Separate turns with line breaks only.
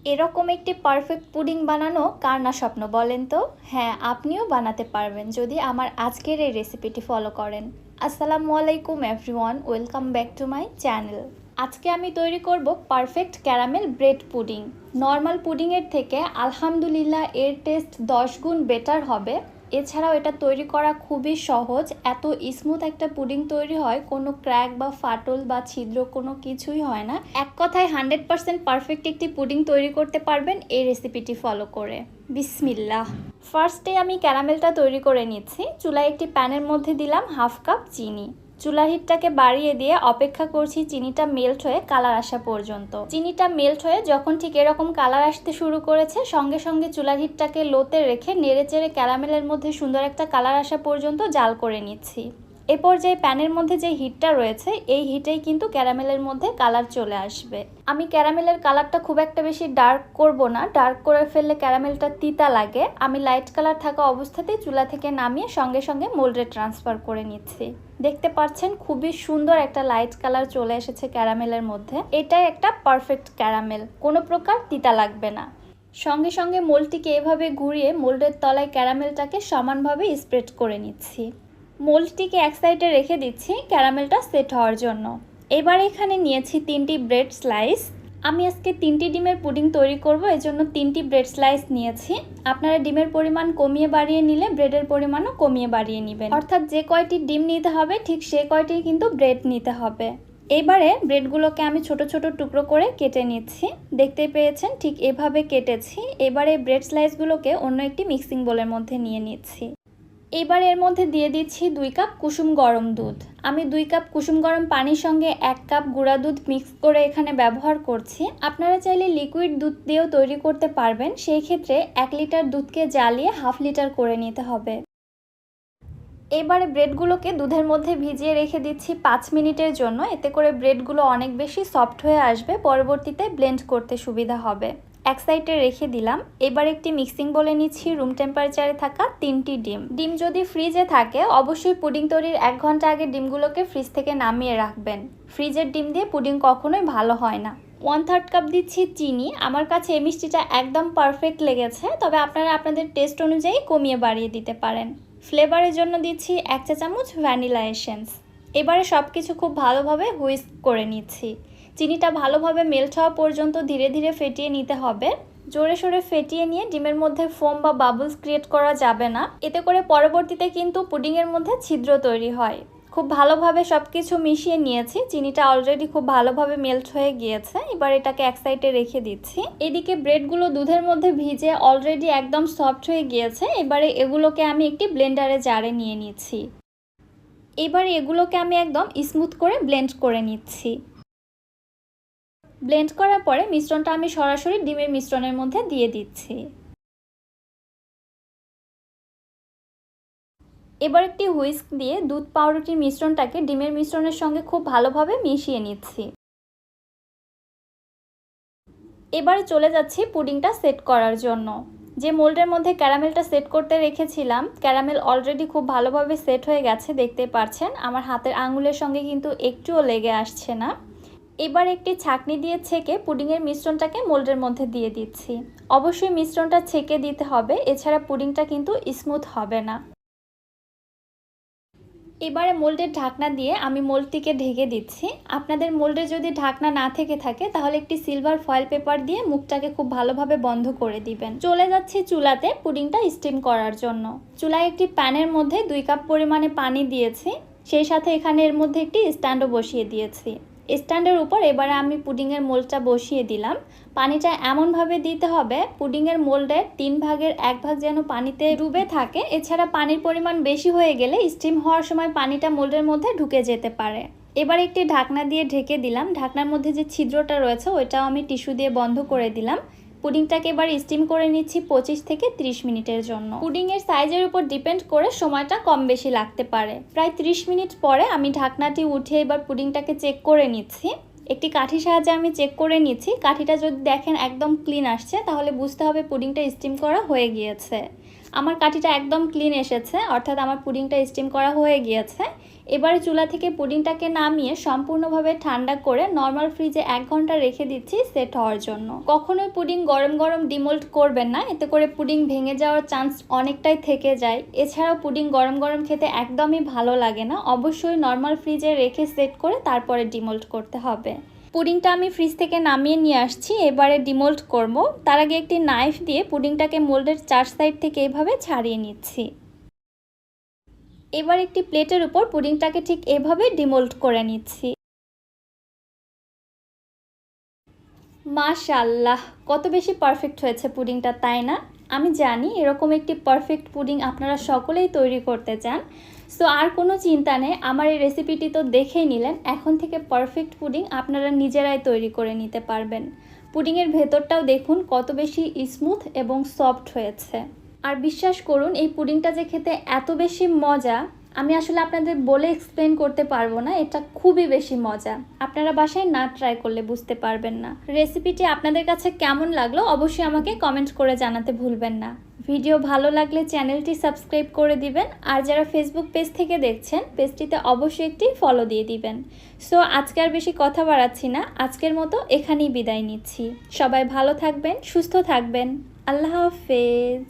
এরকম একটি perfect pudding বানানো কার না স্বপ্ন বলেন তো? হ্যাঁ, আপনিও বানাতে পারবেন যদি আমার আজকের এই রেসিপিটি ফলো করেন। আসসালামু আলাইকুম everyone, welcome back to my channel. আজকে আমি তৈরি করব perfect caramel bread pudding. Normal পুডিংয়ের থেকে আলহামদুলিল্লাহ এর টেস্ট 10 গুণ বেটার হবে। এছাড়াও এটা তৈরি করা খুবই সহজ, এত স্মুথ একটা পুডিং তৈরি হয়, কোনো ক্র্যাক বা ফাটল বা ছিদ্র কোনো কিছুই হয় না। এক কথায় 100% পারফেক্ট একটি পুডিং তৈরি করতে পারবেন এই রেসিপিটি ফলো করে। বিসমিল্লাহ। ফার্স্টে আমি ক্যারামেলটা তৈরি করে নিচ্ছি। চুলায় একটি প্যানের মধ্যে দিলাম 1/2 কাপ চিনি। চুলার হিটটাকে বাড়িয়ে দিয়ে অপেক্ষা করছি চিনিটা মেল্ট হয়ে কালার আসা পর্যন্ত। চিনিটা মেল্ট হয়ে যখন ঠিক এরকম কালার আসতে শুরু করেছে, সঙ্গে সঙ্গে চুলার হিটটাকে লোতে রেখে নেড়েচেড়ে ক্যারামেলের মধ্যে সুন্দর একটা কালার আসা পর্যন্ত জাল করে নিচ্ছি। এ পর্যায়ে প্যানের মধ্যে যে হিটটা রয়েছে, এই হিটেই কিন্তু ক্যারামেলের মধ্যে কালার চলে আসবে। আমি ক্যারামেলের কালারটা খুব একটা বেশি ডার্ক করব না, ডার্ক করে ফেললে ক্যারামেলটা তিতা লাগে। আমি লাইট কালার থাকা অবস্থাতেই চুলা থেকে নামিয়ে সঙ্গে সঙ্গে মোল্ডে ট্রান্সফার করে নিচ্ছি। দেখতে পাচ্ছেন খুবই সুন্দর একটা লাইট কালার চলে এসেছে ক্যারামেলের মধ্যে। এটাই একটা পারফেক্ট ক্যারামেল, কোনো প্রকার তিতা লাগবে না। সঙ্গে সঙ্গে মোল্ডটিকে এভাবে ঘুরিয়ে মোল্ডের তলায় ক্যারামেলটাকে সমানভাবে স্প্রেড করে নিচ্ছি। মোল্ডটিকে এক সাইডে রেখে দিচ্ছি ক্যারামেলটা সেট হওয়ার জন্য। এবার এখানে নিয়েছি 3টি ব্রেড স্লাইস। আমি আজকে 3টি ডিমের পুডিং তৈরি করব, এজন্য 3টি ব্রেড স্লাইস নিয়েছি। আপনারা ডিমের পরিমাণ কমিয়ে বাড়িয়ে নিলে ব্রেডের পরিমাণও কমিয়ে বাড়িয়ে নেবেন, অর্থাৎ যে কয়টি ডিম নিতে হবে ঠিক সে কয়টি কিন্তু ব্রেড নিতে হবে। এবারে ব্রেডগুলোকে আমি ছোট ছোট টুকরো করে কেটে নিচ্ছি। দেখতে পেয়েছেন ঠিক এভাবে কেটেছি। এবারে ব্রেড স্লাইসগুলোকে অন্য একটি মিক্সিং বোলের মধ্যে নিয়ে নিচ্ছি। এবার এর মধ্যে দিয়ে দিচ্ছি 2 কাপ কুসুম গরম দুধ। আমি 2 কাপ কুসুম গরম পানির সঙ্গে 1 কাপ গুঁড়া দুধ মিক্স করে এখানে ব্যবহার করছি। আপনারা চাইলে লিকুইড দুধ দিয়েও তৈরি করতে পারবেন। সেই ক্ষেত্রে 1 লিটার দুধকে জ্বালিয়ে 1/2 লিটার করে নিতে হবে। এবারে ব্রেডগুলোকে দুধের মধ্যে ভিজিয়ে রেখে দিচ্ছি 5 মিনিটের জন্য। এতে করে ব্রেডগুলো অনেক বেশি সফট হয়ে আসবে, পরবর্তীতে ব্লেন্ড করতে সুবিধা হবে। এক সাইডে রেখে দিলাম। এবার একটি মিক্সিং বলে নিচ্ছি রুম টেম্পারেচারে থাকা 3টি ডিম। ডিম যদি ফ্রিজে থাকে অবশ্যই পুডিং তৈরির 1 ঘন্টা আগে ডিমগুলোকে ফ্রিজ থেকে নামিয়ে রাখবেন। ফ্রিজের ডিম দিয়ে পুডিং কখনোই ভালো হয় না। 1/3 কাপ দিচ্ছি চিনি। আমার কাছে এই মিষ্টিটা একদম পারফেক্ট লেগেছে, তবে আপনারা আপনাদের টেস্ট অনুযায়ী কমিয়ে বাড়িয়ে দিতে পারেন। ফ্লেভারের জন্য দিচ্ছি 1 চা চামচ ভ্যানিলা এসেন্স। এবারে সব কিছু খুব ভালোভাবে হুইস্ক করে নিচ্ছি। চিনিটা ভালোভাবে মেল্ট হওয়া পর্যন্ত ধীরে ধীরে ফেটিয়ে নিতে হবে। জোরে সোরে ফেটিয়ে নিয়ে ডিমের মধ্যে ফোম বা বাবলস ক্রিয়েট করা যাবে না, এতে করে পরবর্তীতে কিন্তু পুডিংয়ের মধ্যে ছিদ্র তৈরি হয়। খুব ভালোভাবে সব কিছু মিশিয়ে নিয়েছি। চিনিটা অলরেডি খুব ভালোভাবে মেল্ট হয়ে গিয়েছে। এবার এটাকে এক সাইডে রেখে দিচ্ছি। এদিকে ব্রেডগুলো দুধের মধ্যে ভিজে অলরেডি একদম সফট হয়ে গিয়েছে। এবারে এগুলোকে আমি একটি ব্লেন্ডারে জারে নিয়ে নিচ্ছি। এবার এগুলোকে আমি একদম স্মুথ করে ব্লেন্ড করে নিচ্ছি। ব্লেন্ড করার পরে মিশ্রণটা আমি সরাসরি ডিমের মিশ্রণের মধ্যে দিয়ে দিচ্ছি। এবার একটি হুইস্ক দিয়ে দুধ পাউরুটির মিশ্রণটাকে ডিমের মিশ্রণের সঙ্গে খুব ভালোভাবে মিশিয়ে নিচ্ছি। এবারে চলে যাচ্ছি পুডিংটা সেট করার জন্য। যে মোল্ডের মধ্যে ক্যারামেলটা সেট করতে রেখেছিলাম, ক্যারামেল অলরেডি খুব ভালোভাবে সেট হয়ে গেছে, দেখতে পাচ্ছেন আমার হাতের আঙুলের সঙ্গে কিন্তু একটুও লেগে আসছে না। এবার একটি ছাঁকনি দিয়ে ছেঁকে পুডিংয়ের মিশ্রণটাকে মোল্ডের মধ্যে দিয়ে দিচ্ছি। অবশ্যই মিশ্রণটা ছেঁকে দিতে হবে, এছাড়া পুডিংটা কিন্তু স্মুথ হবে না। এবারে মোল্ডের ঢাকনা দিয়ে আমি মোল্ডটিকে ঢেকে দিচ্ছি। আপনাদের মোল্ডে যদি ঢাকনা না থেকে থাকে তাহলে একটি সিলভার ফয়েল পেপার দিয়ে মুখটাকে খুব ভালোভাবে বন্ধ করে দিবেন। চলে যাচ্ছি চুলাতে পুডিংটা স্টিম করার জন্য। চুলায় একটি প্যানের মধ্যে 2 কাপ পরিমাণে পানি দিয়েছি, সেই সাথে এখানে এর মধ্যে একটি স্ট্যান্ডও বসিয়ে দিয়েছি। স্ট্যান্ডের উপর এবারে আমি পুডিংয়ের মোল্ডটা বসিয়ে দিলাম। পানিটা এমনভাবে দিতে হবে পুডিংয়ের মোল্ডের 3 ভাগের 1 ভাগ যেন পানিতে ডুবে থাকে। এছাড়া পানির পরিমাণ বেশি হয়ে গেলে স্টিম হওয়ার সময় পানিটা মোল্ডের মধ্যে ঢুকে যেতে পারে। এবার একটি ঢাকনা দিয়ে ঢেকে দিলাম। ঢাকনার মধ্যে যে ছিদ্রটা রয়েছে ওইটাও আমি টিস্যু দিয়ে বন্ধ করে দিলাম। পুডিংটাকে এবার স্টিম করে নিচ্ছি 25 থেকে 30 মিনিটের জন্য। পুডিংয়ের সাইজের উপর ডিপেন্ড করে সময়টা কম বেশি লাগতে পারে। প্রায় 30 মিনিট পরে আমি ঢাকনাটি উঠিয়ে এবার পুডিংটাকে চেক করে নিচ্ছি। একটি কাঠির সাহায্যে আমি চেক করে নিচ্ছি। কাঠিটা যদি দেখেন একদম ক্লিন আসছে তাহলে বুঝতে হবে পুডিংটা স্টিম করা হয়ে গিয়েছে। আমার কাঠিটা একদম ক্লিন এসেছে, অর্থাৎ আমার পুডিংটা স্টিম করা হয়ে গিয়েছে। এবারে চুলা থেকে পুডিংটাকে নামিয়ে সম্পূর্ণভাবে ঠান্ডা করে নর্মাল ফ্রিজে 1 ঘন্টা রেখে দিচ্ছি সেট হওয়ার জন্য। কখনোই পুডিং গরম গরম ডিমোল্ড করবেন না, এতে করে পুডিং ভেঙে যাওয়ার চান্স অনেকটাই থেকে যায়। এছাড়াও পুডিং গরম গরম খেতে একদমই ভালো লাগে না, অবশ্যই নর্মাল ফ্রিজে রেখে সেট করে তারপরে ডিমোল্ড করতে হবে। পুডিংটা আমি ফ্রিজ থেকে নামিয়ে নিয়ে আসছি, এবারে ডিমোল্ড করব। তার আগে একটি নাইফ দিয়ে পুডিংটাকে মোল্ডের 4 সাইড থেকে এইভাবে ছাড়িয়ে নিচ্ছি। এবার একটি প্লেটের উপর পুডিংটাকে ঠিক এভাবে ডিমোল্ড করে নিচ্ছি। মাশাআল্লাহ, কত বেশি পারফেক্ট হয়েছে পুডিংটা, তাই না? আমি জানি এরকম একটি পারফেক্ট পুডিং আপনারা সকলেই তৈরি করতে চান। সো আর কোনো চিন্তা নেই, আমার এই রেসিপিটি তো দেখেই নিলেন। এখন থেকে পারফেক্ট পুডিং আপনারা নিজেরাই তৈরি করে নিতে পারবেন। পুডিংয়ের ভেতরটাও দেখুন কত বেশি স্মুথ এবং সফট হয়েছে। আর বিশ্বাস করুন, এই পুডিংটা যে খেতে এত বেশি মজা, আমি আসলে আপনাদের বলে এক্সপ্লেন করতে পারবো না। এটা খুবই বেশি মজা, আপনারা বাসায় না ট্রাই করলে বুঝতে পারবেন না। রেসিপিটি আপনাদের কাছে কেমন লাগলো অবশ্যই আমাকে কমেন্ট করে জানাতে ভুলবেন না। ভিডিও ভালো লাগলে চ্যানেলটি সাবস্ক্রাইব করে দিবেন, আর যারা ফেসবুক পেজ থেকে দেখছেন পেজটিতে অবশ্যই একটি ফলো দিয়ে দিবেন। সো আজকে আর বেশি কথা বাড়াচ্ছি না, আজকের মতো এখানেই বিদায় নিচ্ছি। সবাই ভালো থাকবেন, সুস্থ থাকবেন। আল্লাহ হাফেজ।